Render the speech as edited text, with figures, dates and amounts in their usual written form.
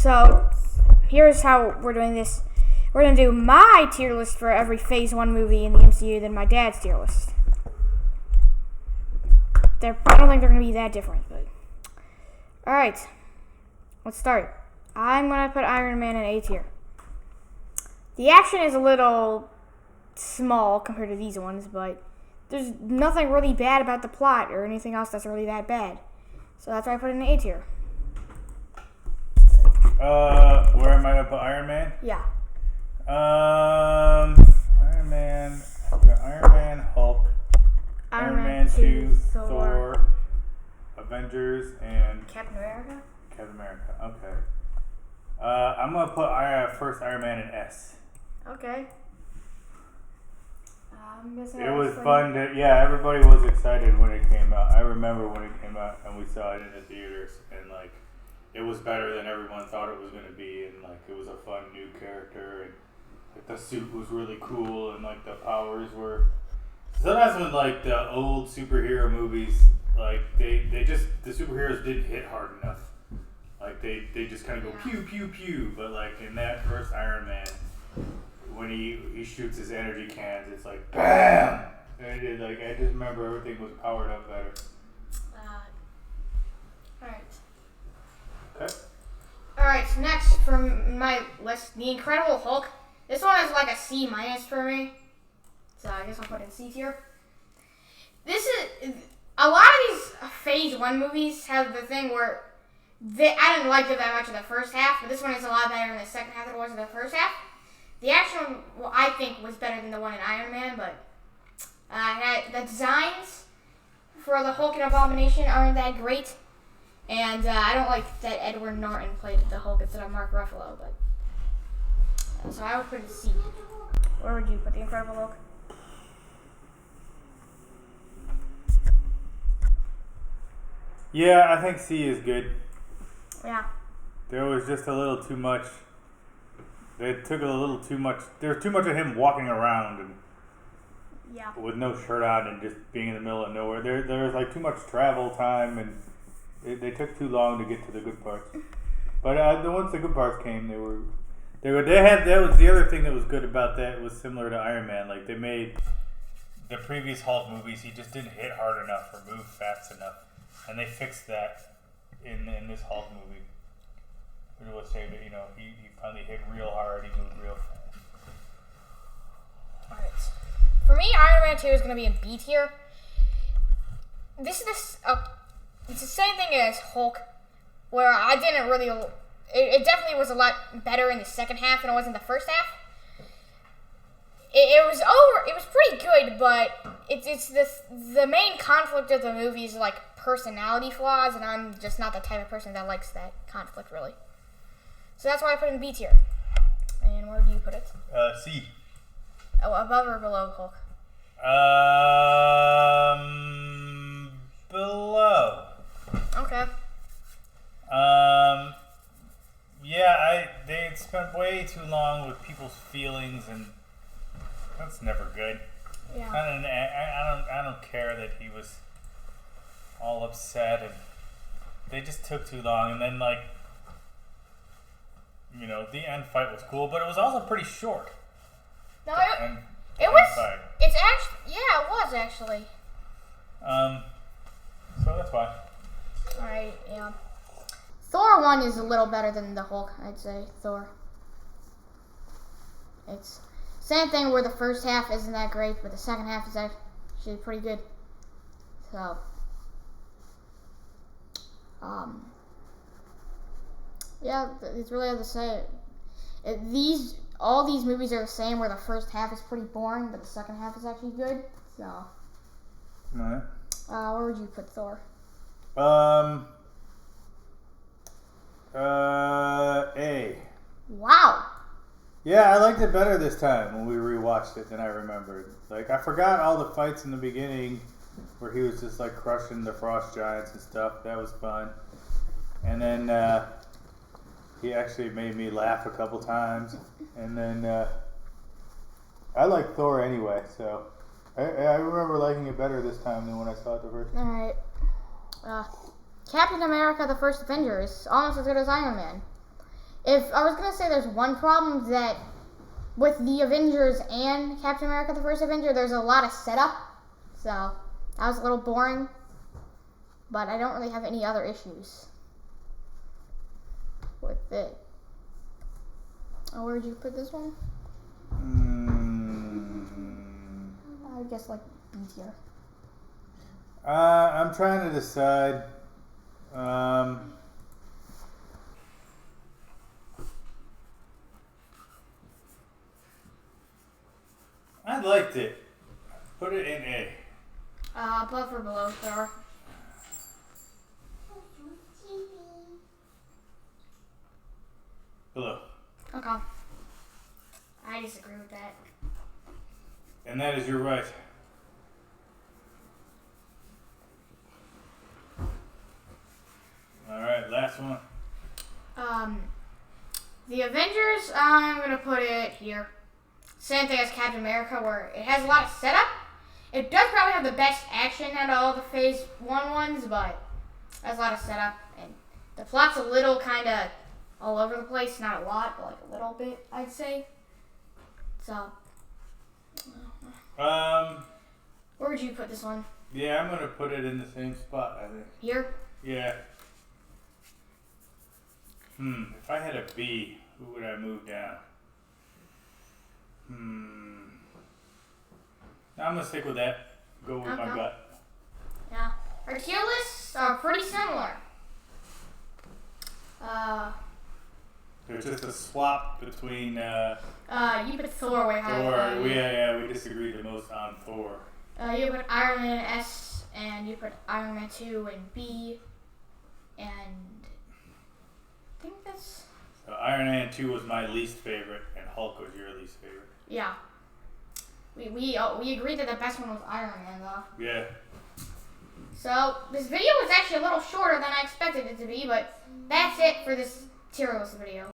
So, here's how we're doing this. We're going to do my tier list for every Phase 1 movie in the MCU, then my dad's tier list. I don't think they're going to be that different, but... Alright, let's start. I'm going to put Iron Man in A tier. The action is a little small compared to these ones, but there's nothing really bad about the plot or anything else that's really that bad. So that's why I put it in A tier. Where am I going to put Iron Man? Yeah. Iron Man. We got Iron Man, Hulk, Iron Man 2, Thor, Avengers, and Captain America? Captain America. Okay. I'm going to put first Iron Man in S. Okay. It was fun. Everybody was excited when it came out. I remember when it came out and we saw it in the theaters, and like, it was better than everyone thought it was going to be, and like, it was a fun new character, and like, the suit was really cool, and like, the powers were. Sometimes when like the old superhero movies, like the superheroes didn't hit hard enough. Like they just kind of go pew pew pew, but like in that first Iron Man, when he shoots his energy cans, it's like BAM! And I just remember everything was powered up better. Alright. Okay. Alright, so next from my list, The Incredible Hulk. This one is like a C- for me. So I guess I'll put it in C tier. This is... A lot of these Phase 1 movies have the thing where... I didn't like it that much in the first half, but this one is a lot better in the second half than it was in the first half. The action, I think, was better than the one in Iron Man, but the designs for the Hulk and Abomination aren't that great. And I don't like that Edward Norton played the Hulk instead of Mark Ruffalo, but... so I would put it C. Where would you put The Incredible Hulk? Yeah, I think C is good. Yeah. There was just a little too much. They took a little too much. There was too much of him walking around and with no shirt on and just being in the middle of nowhere. There was like too much travel time, and they took too long to get to the good parts. But once the good parts came, that was the other thing that was good about that. Was similar to Iron Man. Like, they made the previous Hulk movies, he just didn't hit hard enough or move fast enough, and they fixed that in this Hulk movie. It was saying that, he finally hit real hard, he moved real fast. Alright. For me, Iron Man 2 is going to be in B tier. It's the same thing as Hulk, where I didn't really... It definitely was a lot better in the second half than it was in the first half. It was pretty good, but it's the main conflict of the movie is like personality flaws, and I'm just not the type of person that likes that conflict, really. So that's why I put it in B tier. And where do you put it? C. Oh, above or below Hulk? Below. Okay. They had spent way too long with people's feelings, and that's never good. Yeah. I don't care that he was all upset, and they just took too long, and then the end fight was cool, but it was also pretty short. No, it was actually. So that's why. Alright, yeah. Thor 1 is a little better than the Hulk, I'd say. Thor. It's same thing where the first half isn't that great, but the second half is actually pretty good. So, yeah, it's really hard to say. All these movies are the same, where the first half is pretty boring, but the second half is actually good. So, alright. Where would you put Thor? A. Wow. Yeah, I liked it better this time when we rewatched it than I remembered. Like, I forgot all the fights in the beginning where he was just like crushing the frost giants and stuff. That was fun. And then he actually made me laugh a couple times. And then I like Thor anyway, so I remember liking it better this time than when I saw it the first time. Alright. Captain America: The First Avenger is almost as good as Iron Man. if I was gonna say there's one problem that with the Avengers and Captain America: The First Avenger, there's a lot of setup, so that was a little boring. But I don't really have any other issues with it. Oh, where would you put this one? I guess like B tier. I'm trying to decide. I liked it. Put it in A. Above or below Thor? Below. Okay. I disagree with that. And that is your right. Alright, last one. The Avengers, I'm gonna put it here. Same thing as Captain America, where it has a lot of setup. It does probably have the best action out of all the Phase 1 ones, but it has a lot of setup. And the plot's a little kind of all over the place. Not a lot, but like a little bit, I'd say. So. Where would you put this one? Yeah, I'm gonna put it in the same spot, I think. Here? Yeah. If I had a B, who would I move down? Now I'm gonna stick with that. Go with my gut. Yeah. Our tier lists are pretty similar. There's just a swap between You put Thor way higher. Thor. We disagreed the most on Thor. You put Iron Man in S, and you put Iron Man 2 in B, and I think that's... So Iron Man 2 was my least favorite, and Hulk was your least favorite. Yeah. We agreed that the best one was Iron Man, though. Yeah. So, this video was actually a little shorter than I expected it to be, but that's it for this tier list video.